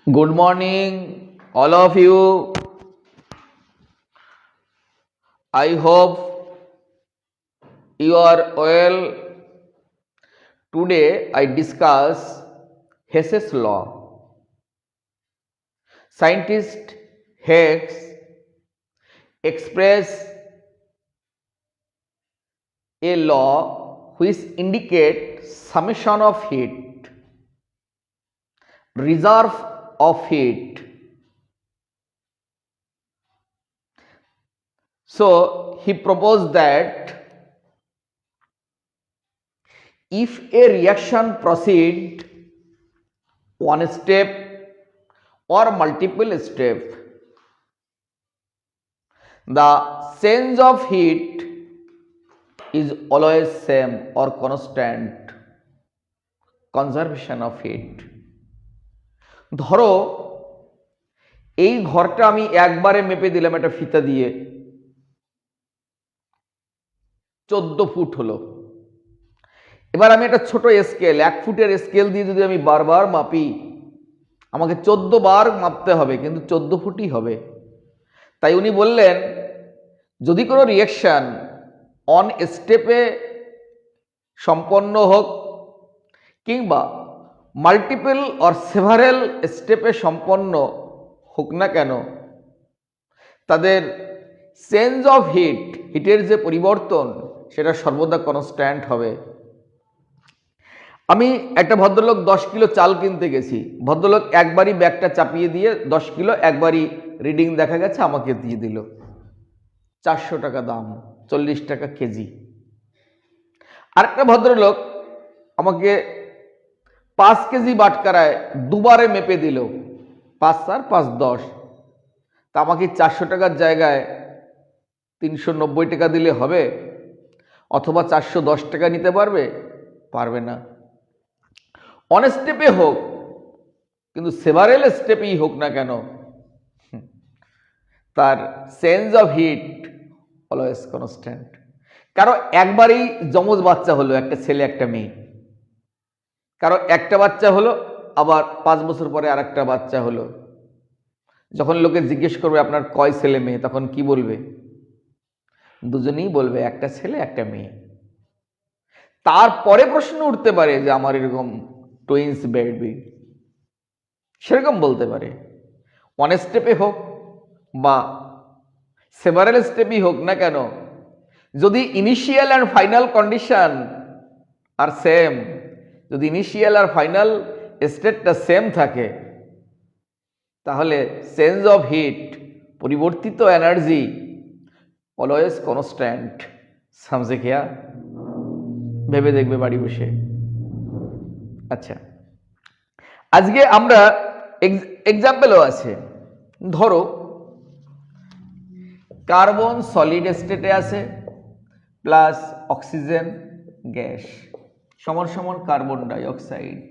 Good morning, all of you. I hope you are well. Today I discuss Hess's law. Scientist Hess express a law which indicates summation of heat, reserve of heat. So he proposed that if a reaction proceed one step or multiple step, the change of heat is always same or constant, conservation of heat. ধরো এই ঘরটা আমি একবারে মেপে দিলাম একটা ফিতা দিয়ে 14 ফুট হলো। এবার আমি একটা ছোট স্কেল 1 ফুটের স্কেল দিয়ে যদি আমি বারবার মাপি আমাকে 14 বার মাপতে হবে, কিন্তু 14 ফুটই হবে। তাই উনি বললেন যদি কোনো রিঅ্যাকশন অন স্টেপে সম্পন্ন হোক কিংবা মাল্টিপল অর সেভারেল স্টেপে সম্পন্ন হোক না কেন, তাদের চেঞ্জ অফ হিটের যে পরিবর্তন সেটা সর্বদা কনস্ট্যান্ট হবে। আমি একটা ভদ্রলোক 10 কিলো চাল কিনতে গেছি, ভদ্রলোক একবারই ব্যাগটা চাপিয়ে দিয়ে 10 কিলো একবারই রিডিং দেখা গেছে আমাকে দিয়ে দিল। 400 টাকা দাম, 40 টাকা কেজি। আরেকটা ভদ্রলোক আমাকে 5 কেজি বাটকারায় দুবারে মেপে দিল, 5 4 5 10। তা আমাকে 400 টাকার জায়গায় 390 টাকা দিলে হবে, অথবা 410 টাকা নিতে পারবে? পারবে না। অন স্টেপে হোক কিন্তু সেভারেল স্টেপেই হোক না কেন, তার change of hit always constant. কারো একবারেই যমজ বাচ্চা হলো, একটা ছেলে একটা মেয়ে, কারো একটা বাচ্চা হলো, আবার 5 বছর পরে আর একটা বাচ্চা হলো। যখন লোকে জিজ্ঞেস করবে আপনার কয় ছেলে মেয়ে, তখন কি বলবে? দুজনেই বলবে একটা ছেলে একটা মেয়ে। তারপরে প্রশ্ন উঠতে পারে যে আমার এরকম টুইন্স বেবি, সেরকম বলতে পারে। ওয়ান স্টেপে হোক বা সেভারেল স্টেপই হোক না কেন, যদি initial and final condition are same, যদি ইনিশিয়াল আর ফাইনাল স্টেটটা সেম থাকে, তাহলে চেঞ্জ অফ হিট, পরিবর্তিত এনার্জি অলওয়েজ কনস্ট্যান্ট। সমঝে গিয়া? ভেবে দেখবে বাড়ি বসে। আচ্ছা, আজকে আমরা এক্সাম্পলও আছে। ধরো কার্বন সলিড স্টেটে আছে প্লাস অক্সিজেন গ্যাস সমান সমান কার্বন ডাইঅক্সাইড।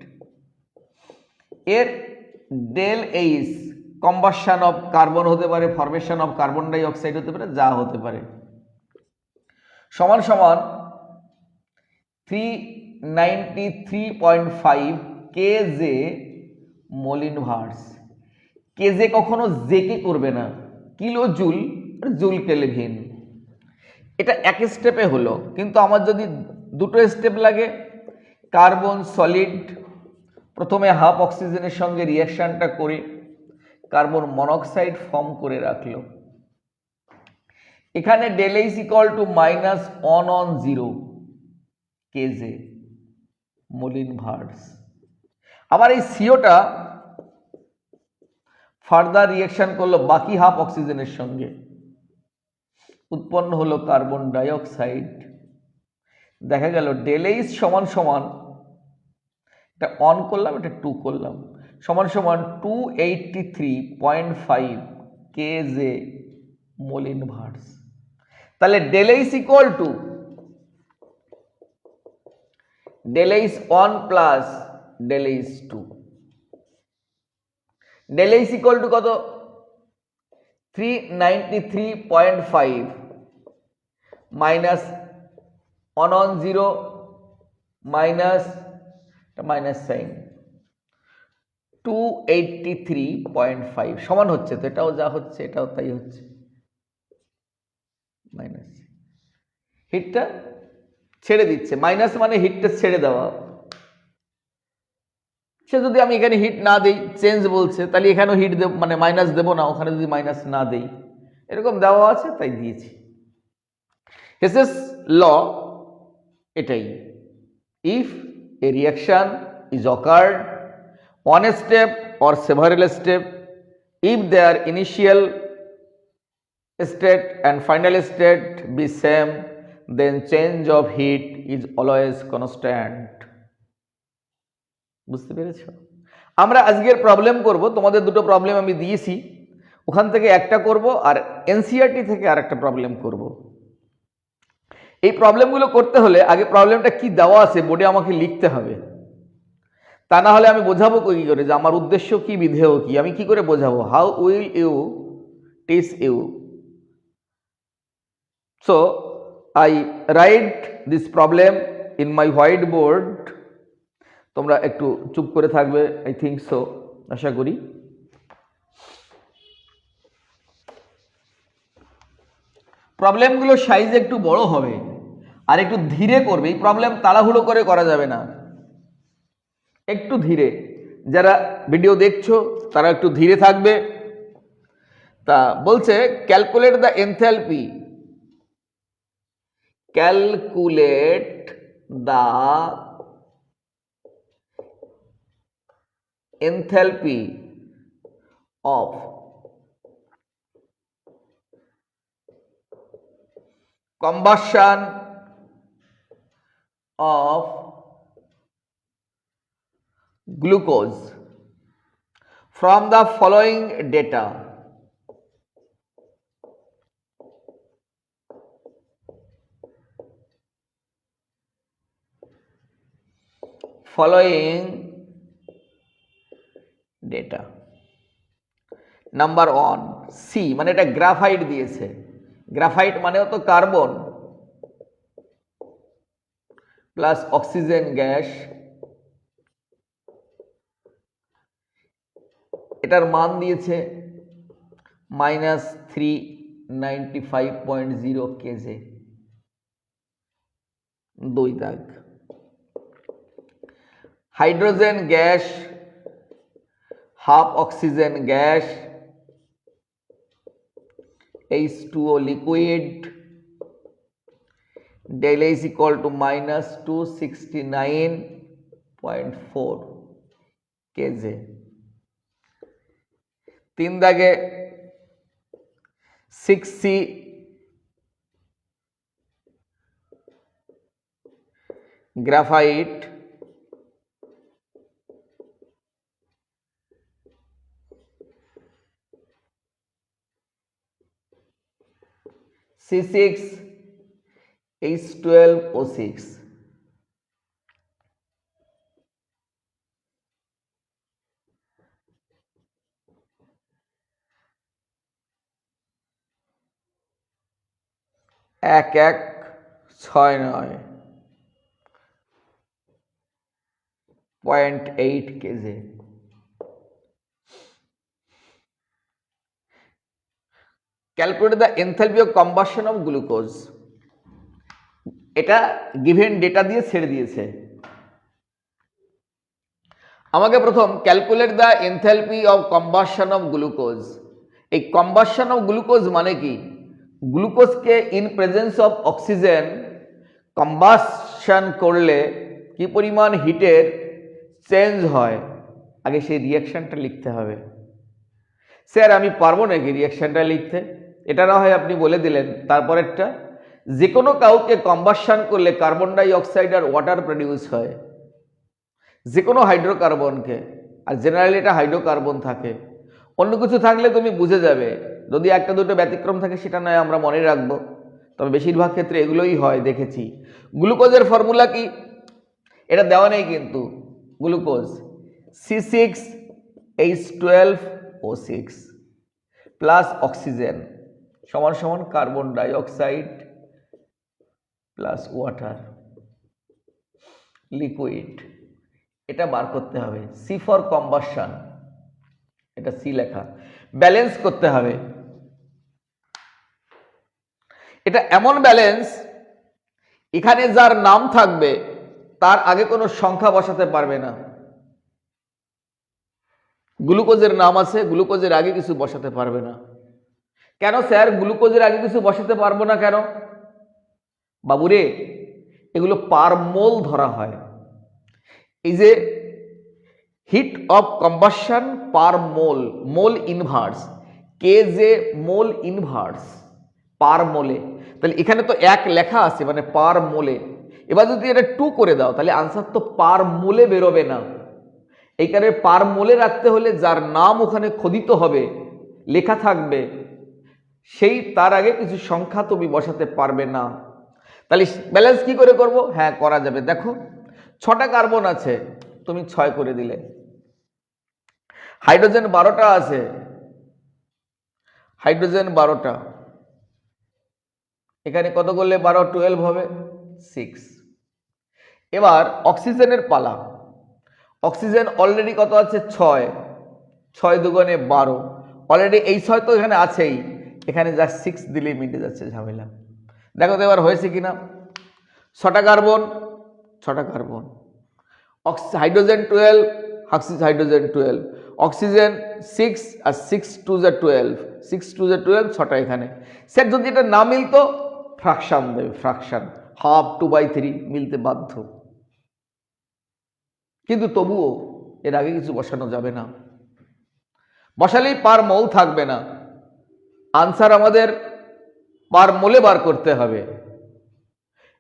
এর del H combustion of carbon হতে পারে, ফরমেশন অফ কার্বন ডাইঅক্সাইড হতে পারে, যা হতে পারে, সমান সমান 393.5 কেজে মোল ইনভার্স। কেজে কখনো জেকে করবে না, কিলো জুল জুল কেলভিন। এটা এক স্টেপে হলো, কিন্তু আমার যদি দুটো স্টেপ লাগে, কার্বন সলিড প্রথমে হাফ অক্সিজেনের সঙ্গে রিঅ্যাকশনটা করে কার্বন মনোক্সাইড ফর্ম করে রাখলো। এখানে del H equal to -110 kJ mole inverse. আবার এই সিওটা ফার্দার রিঅ্যাকশন করলো বাকি হাফ অক্সিজেনের সঙ্গে, উৎপন্ন হলো কার্বন ডাইঅক্সাইড। দেখা গেল ডেল এইচ সমান সমান, এটা অন করলাম এটা 2 করলাম, সমান সমান 283.5 কেজে মোল ইনভার্স। তাহলে del H equal to del H 1 plus del H 2। Del H equal to কত? 393.5 মাইনাস 110 মাইনাস মাইনাস সাইন 283.5 সমান হচ্ছে তো, এটাও যা হচ্ছে এটাও তাই হচ্ছে, মাইনাস হিটটা ছেড়ে দিচ্ছে, মাইনাস মানে হিটটা ছেড়ে দেওয়া। সে যদি আমি এখানে হিট না দেই, চেঞ্জ বলছে, তাহলে এখানেও হিট দেব, মানে মাইনাস দেবো না, ওখানে যদি মাইনাস না দেই, এরকম দেওয়া আছে তাই দিয়েছি। হেসেস ল এটাই, if a reaction is occurred on a step or several step, if their initial state and final state be same, then change of heat is always constant. বুঝতে পেরেছো? আমরা আজকের প্রবলেম করব, তোমাদের দুটো প্রবলেম আমি দিয়েছি, ওখান থেকে একটা করব আর এনসিইআরটি থেকে আরেকটা প্রবলেম করব। এই প্রবলেমগুলো করতে হলে আগে প্রবলেমটা কি দেওয়া আছে বোর্ডে আমাকে লিখতে হবে, তা না হলে আমি বোঝাবো কি করে যে আমার উদ্দেশ্য কি, বিধেয় কি, আমি কি করে বোঝাবো? How will you teach you? So I write this problem in my white board. তোমরা একটু চুপ করে থাকবে, আই থিঙ্ক সো, আশা করি। প্রবলেমগুলো সাইজ একটু বড় হবে আর একটু ধীরে করবে, এই প্রবলেম তাড়াহুড়ো করে করা যাবে না, একটু ধীরে। যারা ভিডিও দেখছো তারা একটু ধীরে থাকবে। তা বলছে calculate the enthalpy, calculate the enthalpy of combustion of glucose from the following data. Following data. Number 1 C, মানে এটা গ্রাফাইট দিয়েছে, গ্রাফাইট মানেও তো কার্বন প্লাস অক্সিজেন গ্যাস, এটার মান দিয়েছে -395.0 কেজে, 2 দাগ। Hydrogen gas, half oxygen gas, H2O liquid, del is equal to -269.4 kg। 3 দাগে 6C গ্রাফাইট, C6 H12O6, এক 0.8 KG. Calculate the enthalpy of combustion of glucose, এটা গিভেন ডেটা দিয়ে ছেড়ে দিয়েছে। আমাকে প্রথম calculate the enthalpy of combustion of glucose. এই combustion of glucose মানে কি? গ্লুকোজকে in presence of oxygen combustion করলে কি পরিমাণ হিটের চেঞ্জ হয়, আগে সেই রিয়াকশনটা লিখতে হবে। স্যার আমি পারবো নাকি রিয়াকশনটা লিখতে? এটা না হয় আপনি বলে দিলেন। তারপরেরটা, যে কোনো কাউকে কম্বাশন করলে কার্বন ডাই অক্সাইড আর ওয়াটার প্রডিউস হয়, যে কোনো হাইড্রোকার্বনকে, আর জেনারেলি এটা হাইড্রোকার্বন থাকে। অন্য কিছু থাকলে তুমি বুঝে যাবে, যদি একটা দুটো ব্যতিক্রম থাকে সেটা নয় আমরা মনে রাখবো, তবে বেশিরভাগ ক্ষেত্রে এগুলোই হয় দেখেছি। গ্লুকোজের ফর্মুলা কি এটা দেওয়া নেই কিন্তু, গ্লুকোজ C6H12O6 প্লাস অক্সিজেন সমান সমান carbon dioxide plus water liquid, এটা বার করতে হবে। সি ফর কম্বাশন, এটা সি লেখা। ব্যালেন্স করতে হবে। এটা এমন ব্যালেন্স, এখানে যার নাম থাকবে তার আগে কোনো সংখ্যা বসাতে পারবে না। গ্লুকোজের নাম আছে, গ্লুকোজের আগে কিছু বসাতে পারবে না। কেন স্যার গ্লুকোজের আগে কিছু বসাতে পারবো না কেন? বাবুরে, এগুলো পার মোল ধরা হয়। এই যে heat of combustion per mole, mole inverse, K যে মোল ইনভার্স পার মোলে, তাহলে এখানে তো এক লেখা আছে মানে পার মোলে। এবার যদি এটা 2 করে দাও তাহলে আনসার তো পার মোলে বেরোবে না। এই কারণে পার মোলে রাখতে হলে যার নাম ওখানে খোদিত হবে, লেখা থাকবে, সেই তার আগে কিছু সংখ্যা তুমি বসাতে পারবে না। তাহলে ব্যালেন্স কি করে করব? হ্যাঁ, করা যাবে। দেখো 6টা কার্বন আছে, তুমি 6 করে দিলে। হাইড্রোজেন 12টা আছে, হাইড্রোজেন 12টা, এখানে কত করলে 12 12 হবে 6। এবার অক্সিজেনের পালা। অক্সিজেন অলরেডি কত আছে? 6, 6 দুগুণে 12, অলরেডি এই 6 তো এখানে আছেই, এখানে যা 6 দিলেই মিটে যাচ্ছে ঝামেলা। দেখো তো এবার হয়েছে কিনা। 6টা কার্বন, 6টা কার্বন, হাইড্রোজেন 12, হাইড্রোজেন 12, অক্সিজেন 6 আর 6 2 যা 12, 6 2 যা 12, 6টা এখানে। স্যার যদি এটা না মিলতো ফ্র্যাকশন দেবে, ফ্র্যাকশন হাফ 2/3 মিলতে বাধ্য, কিন্তু তবুও এর আগে কিছু বসানো যাবে না। বসালেই পার মোল থাকবে না, আনসার আমাদের পার মোলে বার করতে হবে।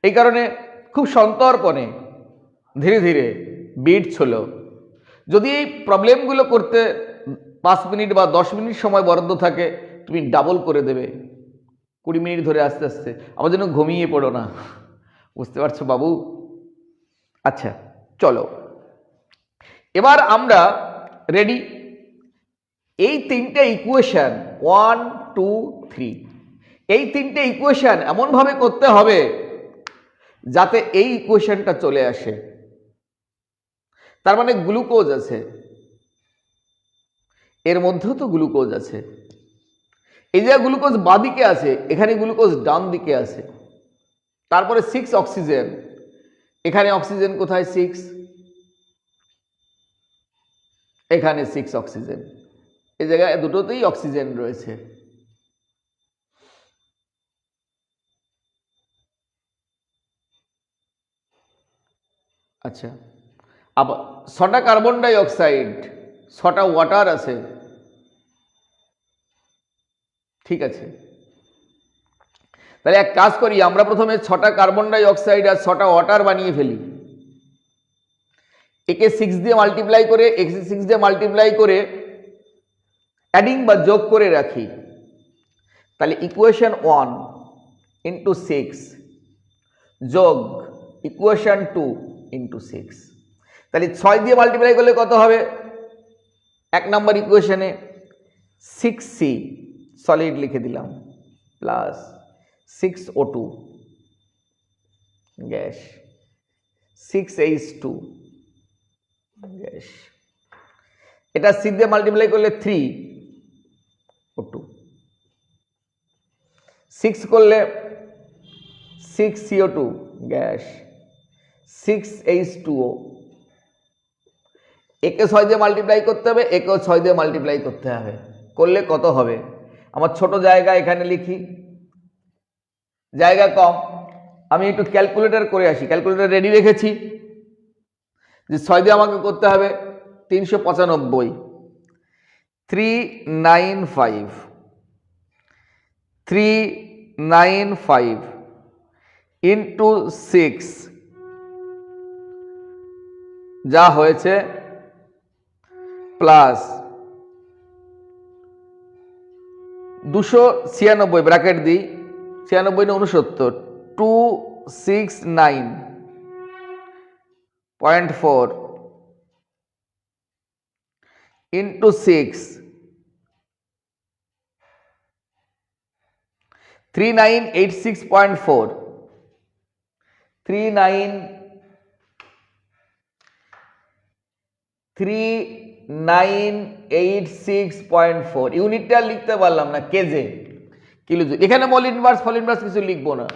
এই কারণে খুব সন্তর্পণে ধীরে ধীরে বিট ছিল। যদি এই প্রবলেমগুলো করতে 5 মিনিট বা 10 মিনিট সময় বরাদ্দ থাকে, তুমি ডাবল করে দেবে 20 মিনিট ধরে আস্তে আস্তে, আমার জন্য ঘুমিয়ে পড়ো না। বুঝতে পারছো বাবু? আচ্ছা চলো, এবার আমরা রেডি। এই 3টে ইকুয়েশন 1 2 3, এই 3টে ইকুয়েশন এমনভাবে করতে হবে যাতে এই ইকুয়েশনটা চলে আসে। তার মানে গ্লুকোজ আছে, এর মধ্যেও তো গ্লুকোজ আছে। এই যে গ্লুকোজ বাঁদিকে আছে, এখানে গ্লুকোজ ডান দিকে আছে। তারপরে 6 অক্সিজেন, এখানে অক্সিজেন কোথায়? 6, এখানে 6 অক্সিজেন, এই জায়গায় দুটোতেই অক্সিজেন রয়েছে। আচ্ছা, আবার 6টা কার্বন ডাই অক্সাইড, 6টা ওয়াটার আছে, ঠিক আছে। তাহলে এক কাজ করি, আমরা প্রথমে 6টা কার্বন ডাই অক্সাইড আর 6টা ওয়াটার বানিয়ে ফেলি। একে 6 দিয়ে মাল্টিপ্লাই করে, একে 6 দিয়ে মাল্টিপ্লাই করে অ্যাডিং বা যোগ করে রাখি। তাহলে ইকুয়েশন 1 ইন্টু 6 যোগ ইকুয়েশন 2 ইন্টু 6, তাহলে 6 দিয়ে মাল্টিপ্লাই করলে কত হবে? 1 নম্বর ইকুয়েশনে 6C সলিড লিখে দিলাম, plus 6O2 gas, 6H2 gas. এটা 6 দিয়ে মাল্টিপ্লাই করলে 3O2, 6 করলে 6CO2 গ্যাস, 6H2O। একে 6 দিয়ে মাল্টিপ্লাই করতে হবে, একেও 6 দিয়ে মাল্টিপ্লাই করতে হবে, করলে কত হবে? আমার ছোট জায়গা, এখানে লিখি, জায়গা কম, আমি একটু ক্যালকুলেটর করে আসি। ক্যালকুলেটর রেডি রেখেছি, যে 6 দিয়ে আমাকে করতে হবে 395, 395 ইন্টু 6 যা হয়েছে, প্লাস 296 ব্র্যাকেট দিই, 96 না 69, 269.4 ইন্টু 6, 3986.4, 3986.4 3986.4, ইউনিটটা লিখতে পারলাম না, কেজে, কিলোজুল। এখানে মল ইনভার্স ফল ইনভার্স কিছু লিখবো না,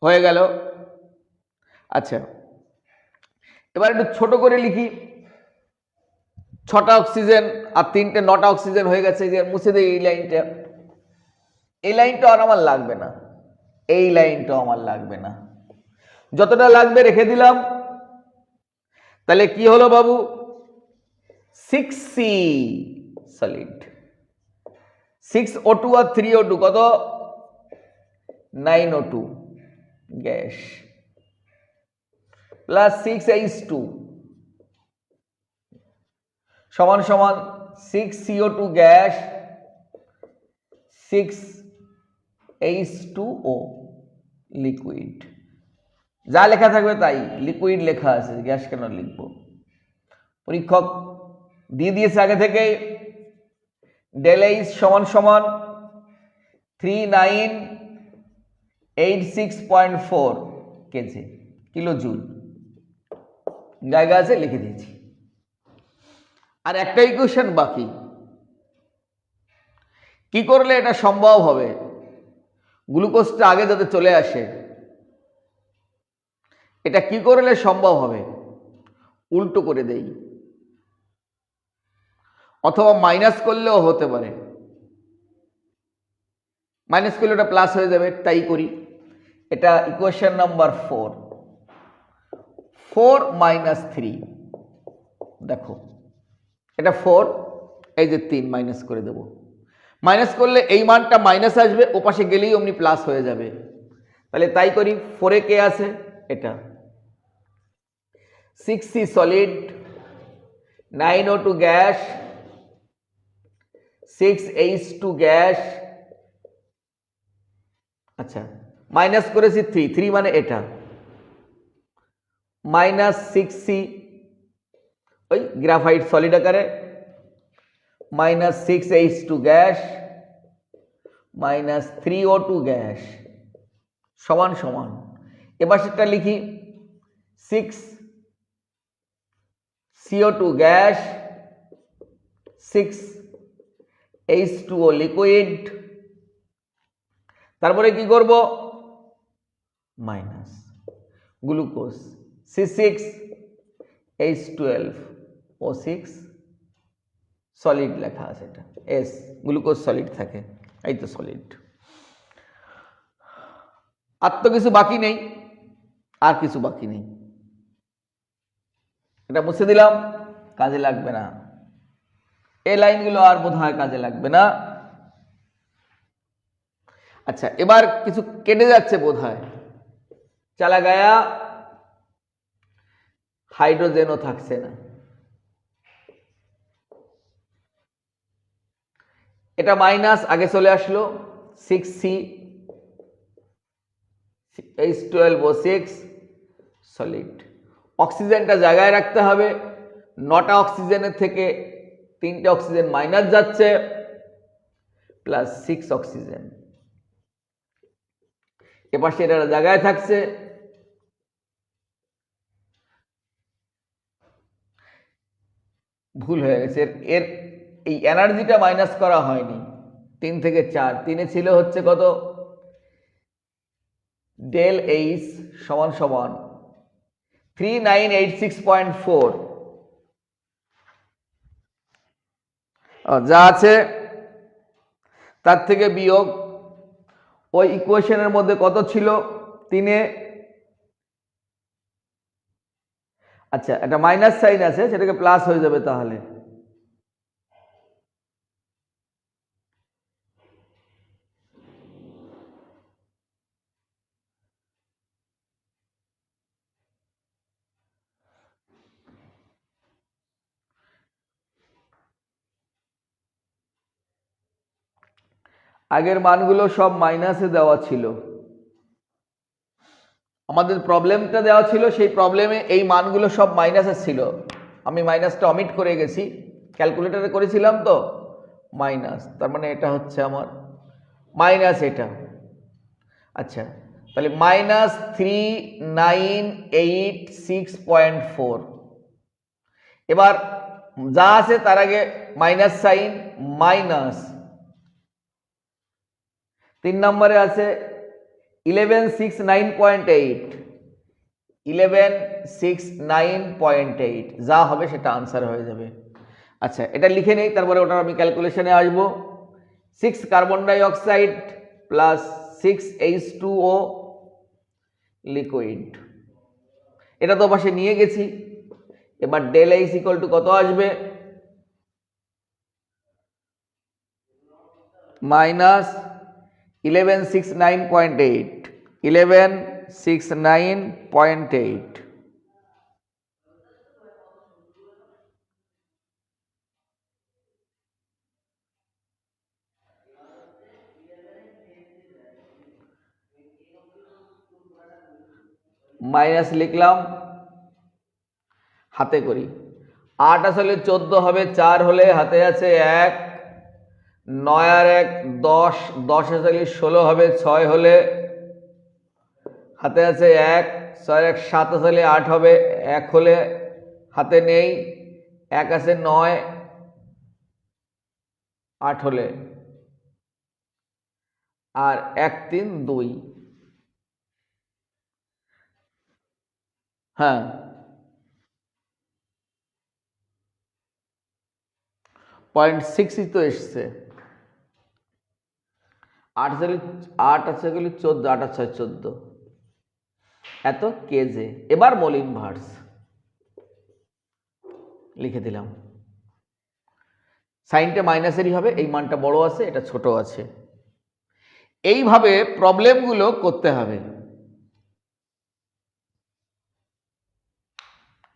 হয়ে গেল। আচ্ছা, এবার একটু ছোট করে লিখি। 6টা অক্সিজেন আর 9টা অক্সিজেন হয়ে গেছে, যে মুছে দেই এই লাইনটা। এই লাইনটা আর আমার লাগবে না, এই লাইনটাও আমার লাগবে না, যতটা লাগবে রেখে দিলাম। তাহলে কি হলো বাবু? 6C সলিড, 6O2 আর 3O2 কত? 9O2 গ্যাস, প্লাস 6H2 সমান সমান 6CO2 গ্যাস, 6H2O লিকুইড। যা লেখা থাকবে তাই, লিকুইড লেখা আছে, গ্যাস কেন লিখবো? পরীক্ষক দিয়ে দিয়েছে আগে থেকে। ΔH সমান সমান 3986.4 কেজি, কিলোজুল। জায়গা আছে, লিখে দিয়েছি। আর একটা ইকুয়েশন বাকি, কি করলে এটা সম্ভব হবে? গ্লুকোজটা আগে যাতে চলে আসে, এটা কি করলে সম্ভব হবে? উল্টো করে দেই, অথবা মাইনাস করলেও হতে পারে। মাইনাস করলে ওটা প্লাস হয়ে যাবে, তাই করি। এটা ইকুয়েশন নাম্বার 4, 4 - 3। দেখো এটা 4, এই যে 3 মাইনাস করে দেব। মাইনাস করলে এই মানটা মাইনাস আসবে, ওপাশে গেলেই অমনি প্লাস হয়ে যাবে। তাহলে তাই করি। 4-এ কে আছে? এটা 6C solid, 9O2 gas, 6H2 gas. আচ্ছা, মাইনাস করেছি 3 মানে এটা, মাইনাস 6C ওই গ্রাফাইট সলিড আকারে, minus 6H2 gas, minus 3O2 gas সমান সমান। এবার সেটা লিখি 6CO2 গ্যাস, 6H2O লিকুইড। তারপরে কি করব? মাইনাস গ্লুকোজ, C6H12O6 সলিড লেখা আছে, এটা S, গ্লুকোজ সলিড থাকে, এই তো সলিড। আর তো কিছু বাকি নেই, আর কিছু বাকি নেই। এটা মুছে দিলাম, কাজে লাগবে না। এই লাইনগুলো আর বোধহয় কাজে লাগবে না। আচ্ছা, এবার কিছু কেটে যাচ্ছে বোধহয়, চালা গায়া, হাইড্রোজেনও থাকছে না। এটা মাইনাস আগে চলে আসলো, 6CH12O6 সলিড। অক্সিজেনটা জায়গায় রাখতে হবে। 9টা অক্সিজেনের থেকে 3টে অক্সিজেন মাইনাস যাচ্ছে, প্লাস 6 অক্সিজেন। এবার সেটা জায়গায় থাকছে। ভুল হয়ে গেছে, এর এই এনার্জিটা মাইনাস করা হয়নি। 3 থেকে 4, 3-এ ছিল হচ্ছে কত? ΔH সমান সমান 3986.4, যা আছে তার থেকে বিয়োগ ওই ইকুয়েশনের মধ্যে কত ছিল 3-এ। আচ্ছা, একটা মাইনাস সাইন আছে, সেটাকে প্লাস হয়ে যাবে তাহলে। আগের মানগুলো সব মাইনাসে দেওয়া ছিল, আমাদের প্রবলেমটা দেওয়া ছিল, সেই প্রবলেমে এই মানগুলো সব মাইনাসে ছিল। আমি মাইনাসটা অমিট করে গেছি, ক্যালকুলেটরে করেছিলাম তো মাইনাস, তার মানে এটা হচ্ছে আমার মাইনাস এটা। আচ্ছা, তাহলে -3986.4। এবার যা আছে তার আগে মাইনাস সাইন, মাইনাস 3 নম্বরে আছে 1169.8, 1169.8 যা হবে সেটা আনসার হয়ে যাবে। আচ্ছা, এটা লিখে নেই, তারপরে ওটা আমি ক্যালকুলেশনে আসবো। 6 carbon dioxide plus 6H2O liquid, এটা তো পাশে নিয়ে গেছি। এবার ডেল এইচ ইকুয়াল টু কত আসবে? মাইনাস 1169.8, 1169.8 মাইনাস লিখলাম, হাতে করি। 8 আসলে 14 হবে, 4 হলে হাতে আছে 1, 9 আর 1 10, 10 আসলে 16 হবে, 6 হলে হাতে আছে 1, 6 আর 1 7 আসলে 8 হবে, 1 হলে হাতে নেই, 1 আছে 9, 8 হলে, আর 1 3 2, হ্যাঁ 0.6 তো এসছে। 8 আছে 14, 8 আর 6 14, এত কেজে। এবার মোল ইনভার্স লিখে দিলাম, সাইনটা মাইনাসেরই হবে, এই মানটা বড় আছে, এটা ছোট আছে। এইভাবে প্রবলেমগুলো করতে হবে।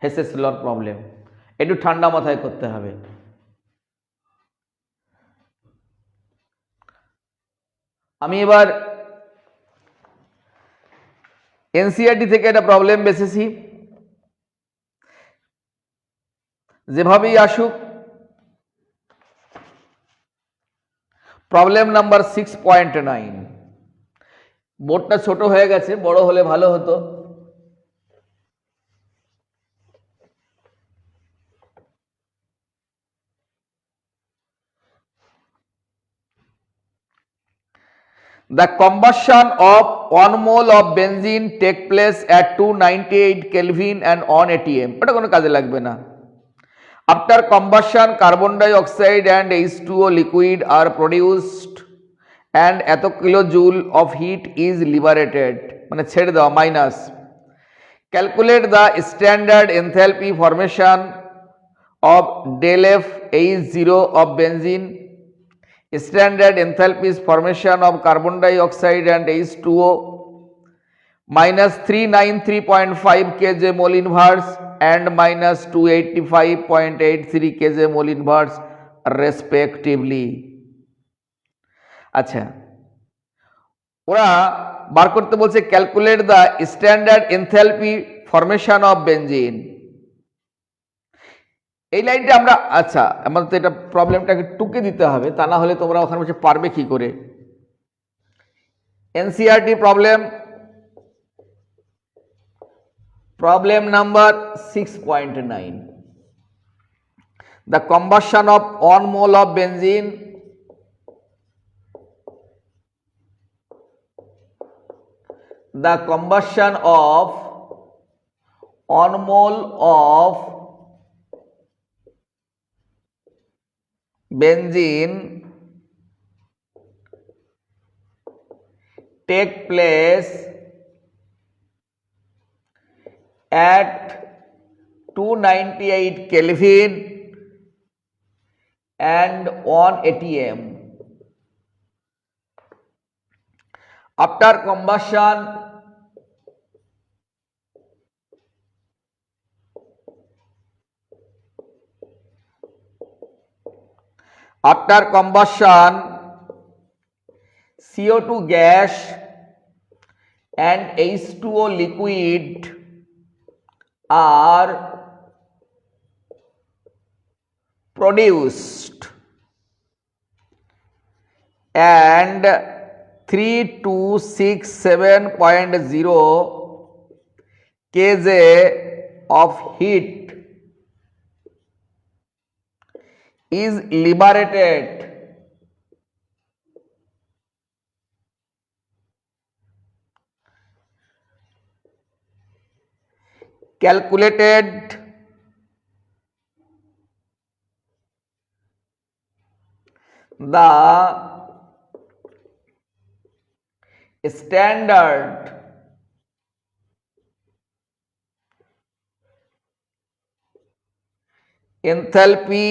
হেসেস লর প্রবলেম একটু ঠান্ডা মাথায় করতে হবে। আমি এবার এনসিইআরটি থেকে একটা প্রবলেম বেছেছি, যেভাবেই আসুক। Problem number 6.9। বোর্ডটা ছোট হয়ে গেছে, বড় হলে ভালো হতো। The combustion of 1 mole of benzene take place at 298 Kelvin and on ATM. ওটা কোনো কাজে লাগবে না। After combustion, carbon dioxide and H2O liquid are produced and এত kilojoule of heat is liberated, মানে ছেড়ে দেওয়া, minus. Calculate the standard enthalpy formation of del F H0 of benzene, standard enthalpy formation of carbon dioxide and H2O, minus 393.5 kJ mole inverse and minus 285.83 kJ mole inverse respectively. আচ্ছা, ওরা বার করতে বলছে calculate the standard enthalpy formation of benzene. এই লাইনটা আমরা, আচ্ছা আমাদের তো এটা প্রবলেমটাকে টুকে দিতে হবে, তা না হলে তোমরা ওখানে বসে পারবে কি করে। NCERT problem number 6.9, the combustion of 1 mole of benzene the combustion of 1 mole of benzene take place at 298 Kelvin and 1 ATM. After combustion, CO2 gas and H2O liquid are produced and 3267.0 kJ of heat is liberated calculated the standard enthalpy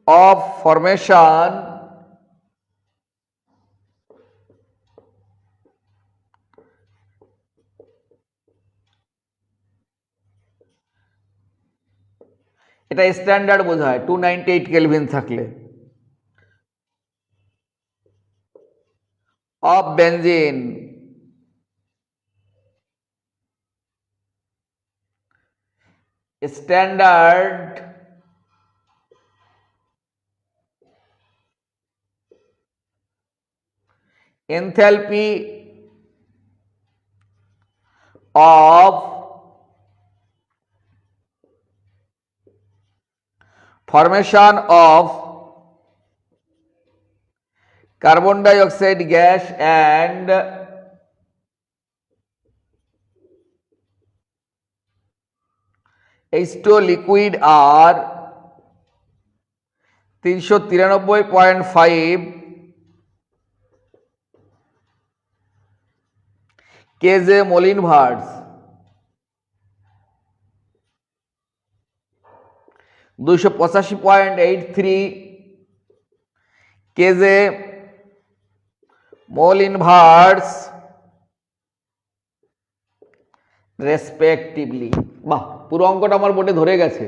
of formation এটা standard বোঝায় 298 kelvin থাকলে of benzene standard enthalpy of formation of carbon dioxide gas and H2O liquid are 393.5 kJ molinverse 285.83 kJ molinverse respectively. বাহ, পুরো অঙ্কটা আমার বোর্ডে ধরে গেছে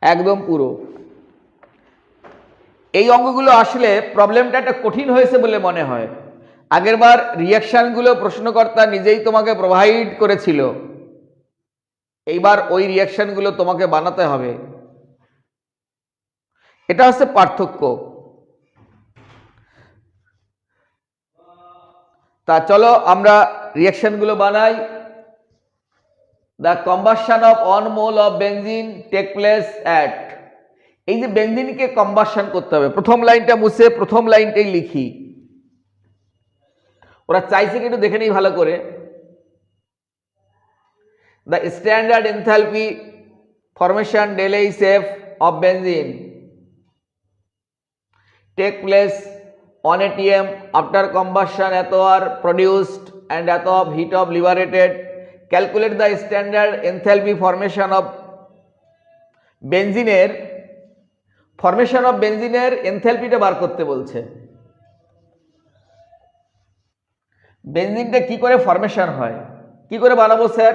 একদম পুরো। এই অঙ্কগুলো আসলে প্রবলেমটা একটা কঠিন হয়েছে বলে মনে হয়। আগেরবার রিয়াকশানগুলো প্রশ্নকর্তা নিজেই তোমাকে প্রোভাইড করেছিল, এইবার ওই রিয়াকশানগুলো তোমাকে বানাতে হবে। এটা হচ্ছে পার্থক্য। তা চলো আমরা রিয়াকশানগুলো বানাই। The combustion of 1 mole of benzene take place at, এই যে বেনজিনকে কম্বাসন করতে হবে, প্রথম লাইনটা মুছে প্রথম লাইনটাই লিখি। ওরা চাইছে কি একটু দেখে নেই ভালো করে। The standard enthalpy formation del H of benzene take place 1 atm after combustion এত are produced and এত of heat of liberated. Calculate the standard enthalpy formation of বেনজিনের ফরমেশন অফ বেনজিনের এনথালপিটা বার করতে বলছে। বেনজিনটা কি করে ফরমেশন হয়, কি করে বানাবো স্যার?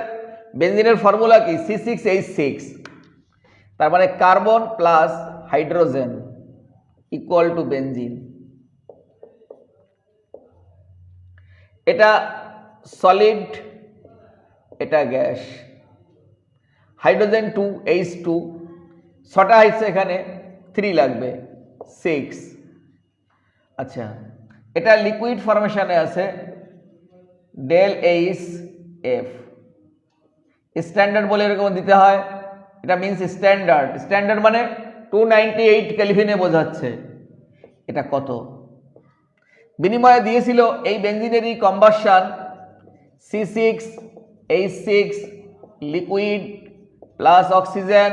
বেনজিনের ফর্মুলা কি? C6H6, তার মানে carbon plus hydrogen equal to benzene. এটা সলিড, এটা গ্যাস। হাইড্রোজেন 2 H2, ছটা হয়েছে এখানে, 3 লাগবে 6। আচ্ছা, এটা লিকুইড ফরমেশনে আছে ডেল HF। স্ট্যান্ডার্ড বলে এরকম দিতে হয়, এটা মিনস স্ট্যান্ডার্ড। স্ট্যান্ডার্ড মানে 298 কেলভিনে বোঝাচ্ছে। এটা কত? বিনিময়ে দিয়েছিল এই বেনজিনেরই combustion C6H6 liquid plus oxygen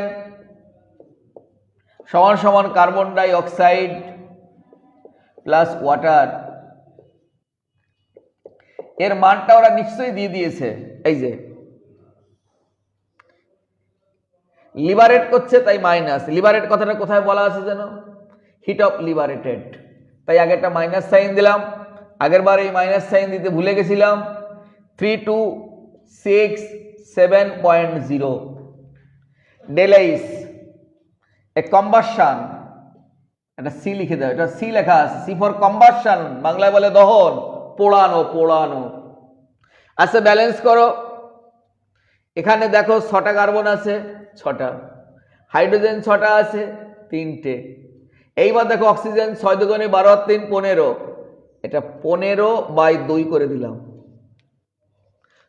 সমান সমান carbon dioxide plus water. এর মানটা ওরা নিশ্চয়ই দিয়ে দিয়েছে। এই যে লিবারেট করছে তাই মাইনাস। লিবারেট কথাটা কোথায় বলা আছে যেন? হিট অফ লিবারেটেড, তাই আগে একটা মাইনাস সাইন দিলাম। আগের বার এই মাইনাস সাইন দিতে ভুলে গেছিলাম। 3267.0 ডেল এইচ এ কম্বাসন, একটা সি লিখে দাও, এটা সি লেখা আছে, সি ফর কম্বাসন, বাংলায় বলে দহন, পোড়ানো পোড়ানো। আচ্ছা ব্যালেন্স করো। এখানে দেখো 6টা কার্বন আছে, 6টা হাইড্রোজেন, 6টা আছে, 3টে। এইবার দেখো অক্সিজেন 6 দুগুণে 12 আর 3 15, এটা 15/2 করে দিলাম।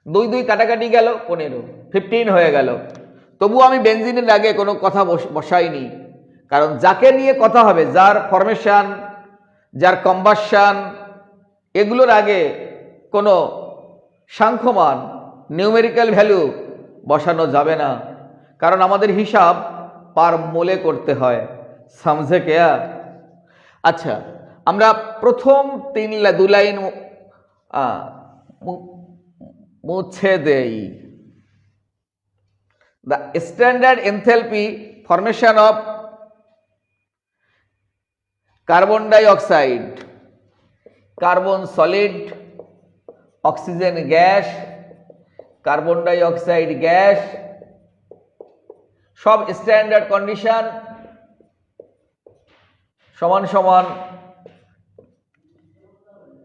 2 2 কাটাকাটি গেল, 15 হয়ে গেল। তবু আমি বেনজিনের আগে কোনো কথা বসাইনি, কারণ যাকে নিয়ে কথা হবে, যার ফরমেশন, যার কম্বাসন, এগুলোর আগে কোনো সাংখ্যমান, নিউমেরিক্যাল ভ্যালু বসানো যাবে না, কারণ আমাদের হিসাব পার মোলে করতে হয়। সমঝে কেয়া? আচ্ছা, আমরা প্রথম দু লাইন মুছে দেই। The standard enthalpy formation of carbon dioxide, carbon solid, oxygen gas, carbon dioxide gas, সব স্ট্যান্ডার্ড কন্ডিশন সমান সমান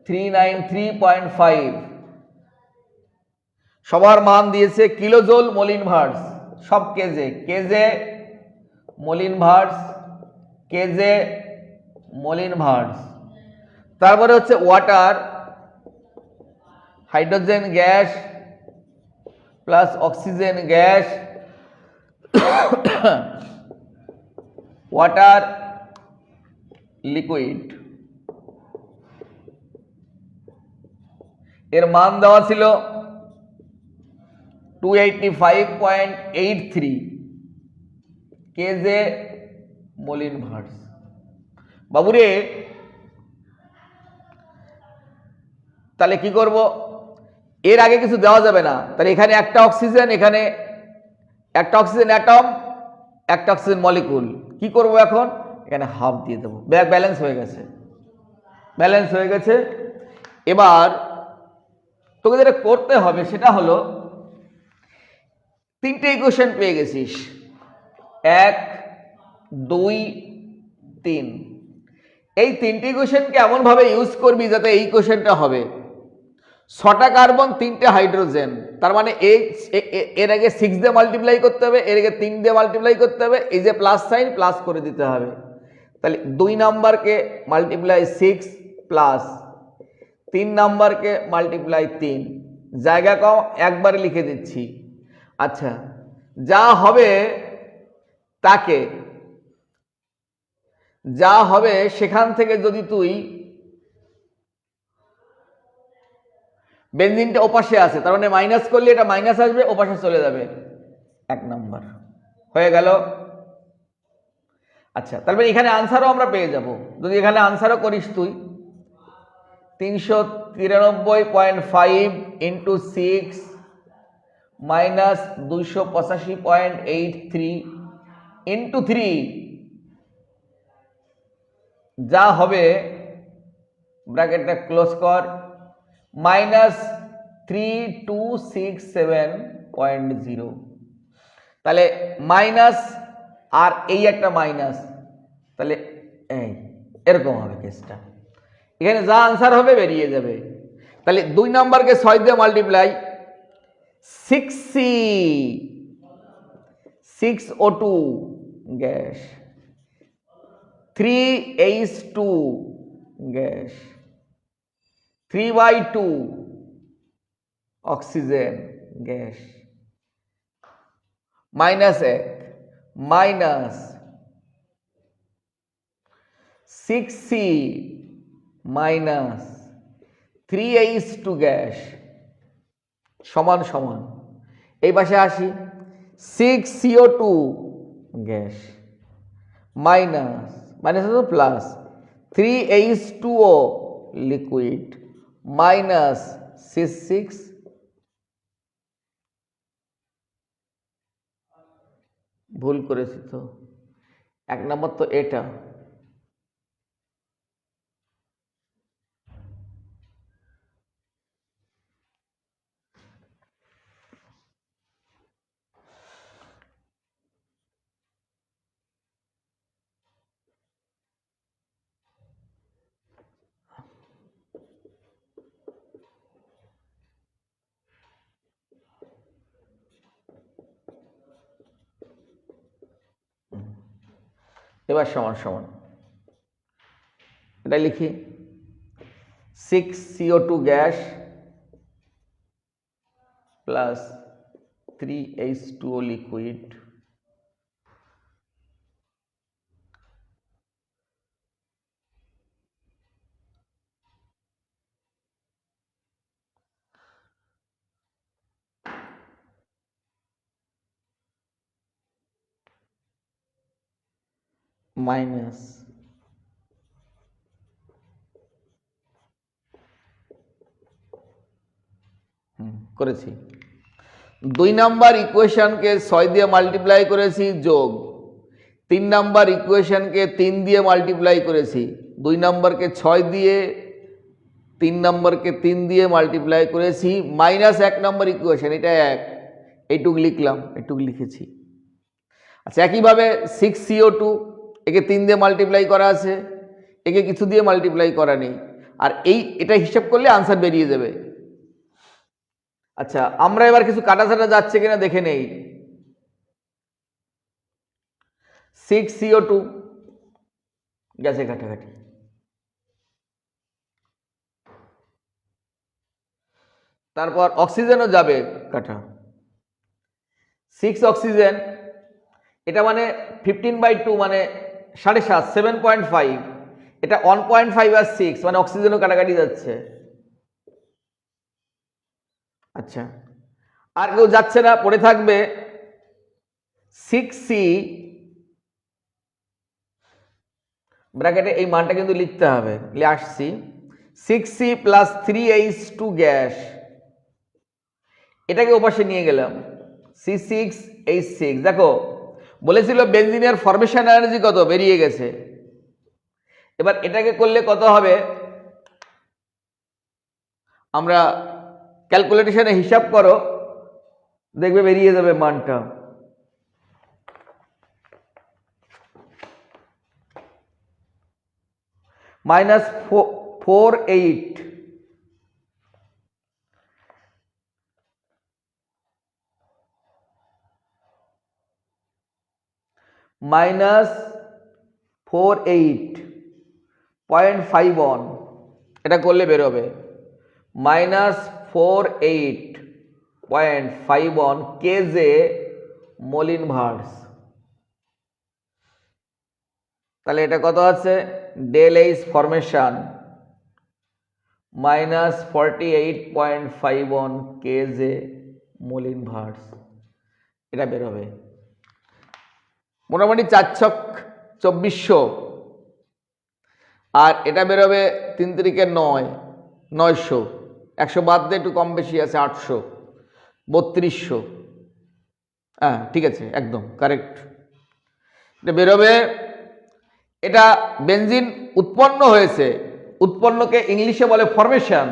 393.5। সবার মান দিয়েছে কিলোজোল মোল ইনভার্স, সব কেজে, কেজে মোল ইনভার্স, কেজে মোল ইনভার্স। তারপরে হচ্ছে water, hydrogen gas plus oxygen gas, water liquid, এর মান দেওয়া ছিল 285.83 কেজে মোল ইনভার্স। বাবুরে, তাহলে কি করব? এর আগে কিছু দেওয়া যাবে না, তাহলে এখানে একটা অক্সিজেন, এখানে একটা অক্সিজেন অ্যাটম, একটা অক্সিজেন মলিকুল। কি করব এখন? এখানে হাফ দিয়ে দেবো, ব্যালেন্স হয়ে গেছে, ব্যালেন্স হয়ে গেছে। এবার তোকে যেটা করতে হবে সেটা হলো, তিনটে ইকুয়েশন পেয়ে গেছিস, 1, 2, 3। এই তিনটে ইকুয়েশনকে এমনভাবে ইউজ করবি যাতে এই ইকুয়েশনটা হবে 6টা কার্বন 3টে হাইড্রোজেন, তার মানে এর আগে 6 দিয়ে মাল্টিপ্লাই করতে হবে, এর আগে 3 দিয়ে মাল্টিপ্লাই করতে হবে, এই যে প্লাস সাইন প্লাস করে দিতে হবে। তাহলে 2 নাম্বারকে মাল্টিপ্লাই 6 প্লাস 3 নাম্বারকে মাল্টিপ্লাই 3, জায়গা কম, একবারে লিখে দিচ্ছি। আচ্ছা, যা হবে তাকে, যা হবে সেখান থেকে যদি তুই, বেনজিনটা ওপাশে আছে, তার মানে মাইনাস করলে এটা মাইনাস আসবে, ওপাশে চলে যাবে, 1 নাম্বার হয়ে গেল। আচ্ছা, তারপরে এখানে আনসারও আমরা পেয়ে যাব। যদি এখানে আনসারও করিস তুই, 393.5 ইন্টু 6 মাইনাস 285.83 ইন্টু 3, যা হবে ব্র্যাকেটটা ক্লোজ কর, মাইনাস 3267.0। তাহলে মাইনাস আর এই একটা মাইনাস, তাহলে এই এরকম হবে কেসটা। এখানে যা আনসার হবে বেরিয়ে যাবে। তাহলে 2 নাম্বারকে 6 দিয়ে multiply, 6C 6O2 gas, 3H2 gas, 3/2 oxygen gas, minus 1 minus 6C minus 3H2 gas সমান সমান, এই পাশে আসি, 6CO2 gas minus minus plus 3H2O liquid minus C6, ভুল করেছি তো, 1 নম্বর তো এটা। এবার সমান সমান এটা লিখি, 6CO2 gas plus 3H2O liquid minus করেছি। 2 নাম্বার ইকুয়েশনকে 6 দিয়ে মাল্টিপ্লাই করেছি যোগ 3 নাম্বার ইকুয়েশনকে 3 দিয়ে মাল্টিপ্লাই করেছি, 2 নাম্বারকে 6 দিয়ে 3 নাম্বারকে 3 দিয়ে মাল্টিপ্লাই করেছি মাইনাস 1 নাম্বার ইকুয়েশন, এটা 1, এইটুক লিখলাম, এইটুক লিখেছি। আচ্ছা, একইভাবে 6CO2 একে 3 দিয়ে মাল্টিপ্লাই করা আছে, একে কিছু দিয়ে মাল্টিপ্লাই করা নেই, আর এটা হিসাব করলে আনসার বেরিয়ে যাবে। আচ্ছা, আমরা এবার কিছু কাটাছাটা যাচ্ছে কিনা দেখে নেই। 6CO2 গেছে কাটাকাটি, তারপর অক্সিজেনও যাবে কাটা, 6 অক্সিজেন, এটা মানে 15/2 মানে 7.5, 7.5, এটা 1.5 আর 6 মানে অক্সিজেনও কাটাকাটি যাচ্ছে। আচ্ছা, আর কেউ যাচ্ছে না, পড়ে থাকবে 6C, ব্র্যাকেটে এই মানটা কিন্তু লিখতে হবে, আসছি 6C প্লাস 3H2 গ্যাস, এটাকে ওপাশে নিয়ে গেলাম C6H6। দেখো বলেছিল বেনজিনের ফরমেশন এনার্জি কত, বেরিয়ে গেছে। এবার এটাকে করলে কত হবে, আমরা ক্যালকুলেশনে হিসাব করো, দেখবে বেরিয়ে যাবে মানটা। -48 -48.51, এটা করলে বেরোবে -48.51 কেজে মোলিন ভার্স। তাহলে এটা কত আছে, ডেল এইচ ফরমেশন -48.51 কেজে মোলিন ভার্স, এটা বেরোবে। মোটামুটি 4 ছক 2400, আর এটা বেরোবে 3 তিরিকে 9, 900, 100 বাদ দিয়ে একটু কম বেশি আছে, 800, 3200, হ্যাঁ ঠিক আছে, একদম কারেক্ট, এটা বেরোবে। এটা বেনজিন উৎপন্ন হয়েছে, উৎপন্নকে ইংলিশে বলে ফরমেশন,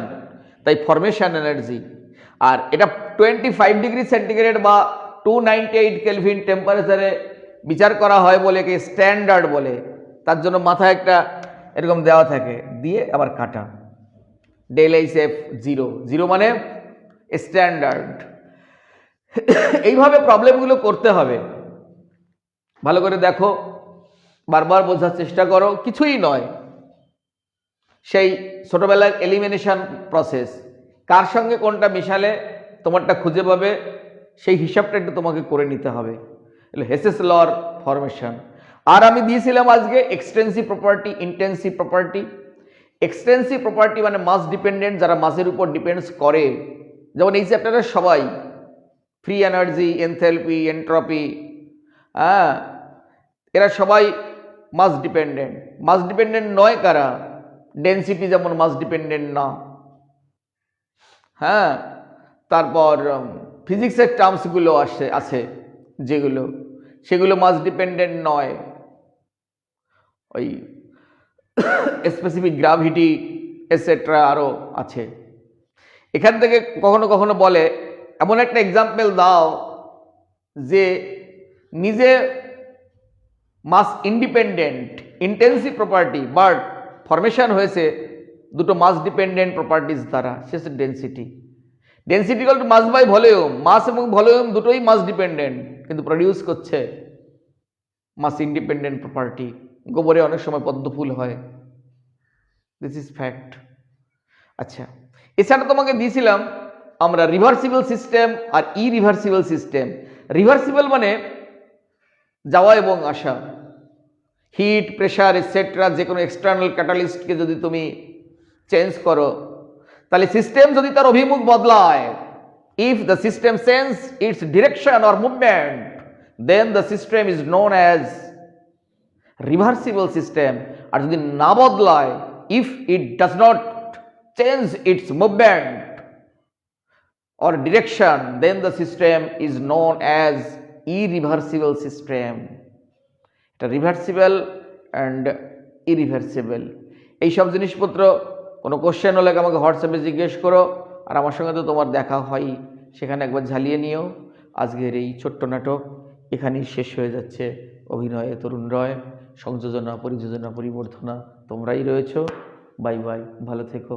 তাই ফরমেশন এনার্জি। আর এটা 25 ডিগ্রি সেন্টিগ্রেড বা 298 কেলভিন টেম্পারেচারে বিচার করা হয় বলে কি স্ট্যান্ডার্ড বলে, তার জন্য মাথায় একটা এরকম দেওয়া থাকে, দিয়ে আবার কাটা ডেল এইচ এফ 0, 0 মানে স্ট্যান্ডার্ড। এইভাবে প্রবলেমগুলো করতে হবে, ভালো করে দেখো, বারবার বোঝার চেষ্টা করো, কিছুই নয়, সেই ছোটবেলার এলিমিনেশন প্রসেস, কার সঙ্গে কোনটা মিশালে তোমারটা খুঁজে পাবে, সেই হিসাবটা একটু তোমাকে করে নিতে হবে। হেসেস লর ফরমেশন। আর আমি দিয়েছিলাম আজকে extensive property, intensive property. Extensive property মানে মাস ডিপেন্ডেন্ট, যারা মাসের উপর ডিপেন্ডস করে, যেমন এই চ্যাপ্টারের সবাই, ফ্রি এনার্জি, এনথ্যালপি, এন্ট্রপি, হ্যাঁ, এরা সবাই মাস ডিপেন্ডেন্ট। মাস ডিপেন্ডেন্ট নয় কারা, ডেন্সিটি যেমন মাস ডিপেন্ডেন্ট না, হ্যাঁ, তারপর ফিজিক্সের টার্মসগুলো আছে যেগুলো, সেগুলো মাস ডিপেন্ডেন্ট নয়, ওই স্পেসিফিক গ্রাভিটি এটসেট্রা আরও আছে। এখান থেকে কখনো কখনো বলে এমন একটা এক্সাম্পল দাও যে নিজে mass independent, intensive property, but formation হয়েছে দুটো মাস ডিপেন্ডেন্ট প্রপার্টিজ দ্বারা, সে হচ্ছে density. Density equal to mass by volume, mass এবং ভলিউম দুটোই মাস ডিপেন্ডেন্ট, কিন্তু প্রডিউস করছে মাস ইন্ডিপেন্ডেন্ট প্রপার্টি। গোবরে অনেক সময় পদ্ম ফুল হয়, দিস ইজ ফ্যাক্ট। আচ্ছা, এছাড়া তোমাকে দিয়েছিলাম আমরা রিভার্সিবল সিস্টেম আর ইরিভার্সিবল সিস্টেম। রিভার্সিবল মানে যাওয়া এবং আসা, হিট, প্রেশার এটসেট্রা, যে কোনো এক্সটার্নাল ক্যাটালিস্টকে যদি তুমি চেঞ্জ করো, তাহলে সিস্টেম যদি তার অভিমুখ বদলায়, if the system change its direction or movement, then the system is known as reversible system. আর যদি না বদলায়, if it does not change its movement or direction, then the system is known as irreversible system. এটা reversible and irreversible. এইসব জিনিসপত্র কোনো question হলে আমাকে হোয়াটসঅ্যাপে জিজ্ঞেস করো, আর আমার সঙ্গে তো তোমার দেখা হয়, সেখানে একবার ঝালিয়ে নিও। আজকের এই ছোট্ট নাটক এখানেই শেষ হয়ে যাচ্ছে। অভিনয়ে তরুণ রয়, সংযোজনা, পরিযোজনা, পরিবর্ধনা তোমরাই রয়েছো। বাই বাই, ভালো থেকো।